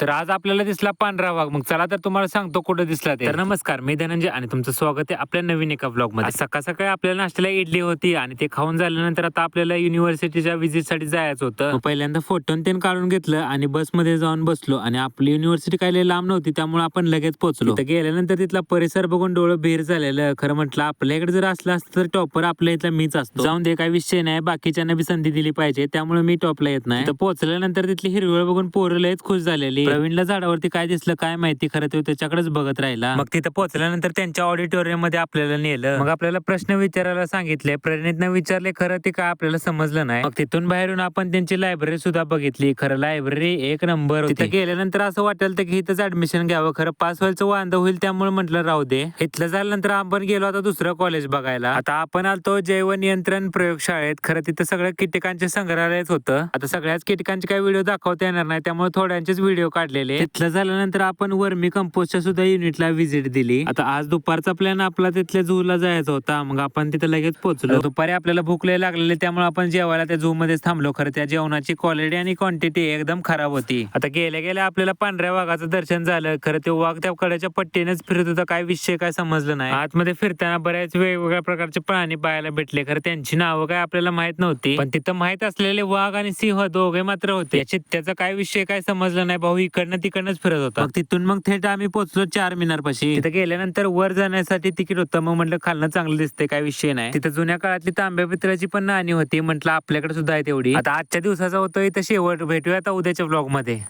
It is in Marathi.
तर आज आपल्याला दिसला पांढरा वाघ. मग चला तर तुम्हाला सांगतो कुठे दिसला ते. तर नमस्कार, मी धनंजय आणि तुमचं स्वागत आहे आपल्या नवीन एका ब्लॉग मध्ये. सकाळ सकाळी आपल्याला नाश्त्याला इडली होती आणि ते खाऊन झाल्यानंतर आता आपल्याला युनिव्हर्सिटीच्या विजिट साठी जायचं होतं. पहिल्यांदा फोटो ते काढून घेतलं आणि बसमध्ये जाऊन बसलो आणि आपली युनिव्हर्सिटी काही लय लांब नव्हती, त्यामुळे आपण लगेच पोहोचलो. तिथे गेल्यानंतर तिथला परिसर बघून डोळं भीर झालेलं. खरं म्हटलं आपल्याकडे जर असलं असतं तर टॉपर आपल्या इथला मीच असतो. जाऊन दे, काही विषय नाही, बाकीच्यांना बी संधी दिली पाहिजे, त्यामुळे मी टॉपला येत नाही. पोहोचल्यानंतर तिथली हिरवळ बघून पोरं लयच खुश झालेली. प्रवीणला झाडावरती काय दिसलं काय माहिती, खरं तो त्याच्याकडेच बघत राहिला. मग तिथं पोहोचल्यानंतर त्यांच्या ऑडिटोरियम मध्ये आपल्याला नेलं. मग आपल्याला प्रश्न विचारायला सांगितले. प्रणितने विचारले, खरं ते काय आपल्याला समजलं नाही. मग तिथून बाहेरून आपण त्यांची लायब्ररी सुद्धा बघितली. खरं लायब्ररी एक नंबर होती. तिथे गेल्यानंतर असं वाटेल की इथंच ऍडमिशन घ्यावं, खरं पास व्हायचं वांद होईल, त्यामुळे म्हटलं राहू दे. इथलं झाल्यानंतर आपण गेलो आता दुसरं कॉलेज बघायला. आता आपण आलतो जैव नियंत्रण प्रयोगशाळेत. खरं तिथं सगळ्या कीटकांचे संग्रहालयच होतं. आता सगळ्याच कीटकांचे काही व्हिडिओ दाखवता येणार नाही, त्यामुळे थोड्यांचेच व्हिडिओ काढलेले. तिथलं झाल्यानंतर आपण वर्मी कंपोस्टच्या सुद्धा युनिटला व्हिजिट दिली. आता आज दुपारचा प्लॅन आपला तिथल्या झू ला जायचा होता. मग आपण तिथे लगेच पोहोचलो. दुपारी आपल्याला भूक लय लागलेली, त्यामुळे आपण जेवायला त्या झू मध्येच थांबलो. खरं त्या जेवणाची क्वालिटी आणि क्वांटिटी एकदम खराब होती. आता गेल्या गेल्या आपल्याला पांढऱ्या वाघाचं दर्शन झालं. खरं ते वाघ त्या कड्याच्या पट्टीनेच फिरत होता, काय विषय काय समजलं नाही. आतमध्ये फिरताना बऱ्याच वेगवेगळ्या प्रकारचे प्राणी पाहायला भेटले. खरं त्यांची नावं काय आपल्याला माहित नव्हती, पण तिथं माहित असलेले वाघ आणि सिंह दोघे मात्र होते. त्याचा काय विषय काय समजलं नाही. भाऊ इकडनं तिकडनंच फिरत होता. मग तिथून मग थेट आम्ही पोहोचलो चार मिनार पाशी. तिथे गेल्यानंतर वर जाण्यासाठी तिकीट होतं. मग म्हटलं खालनं चांगलं दिसतंय, काय विषय नाही. तिथे जुन्या काळातली तांब्या पितळाची पण नाणी होती. म्हटलं आपल्याकडे सुद्धा आहे तेवढी. आता आजच्या दिवसाचा होतं इथं शेवट. भेटूया आता उद्याच्या ब्लॉग मध्ये.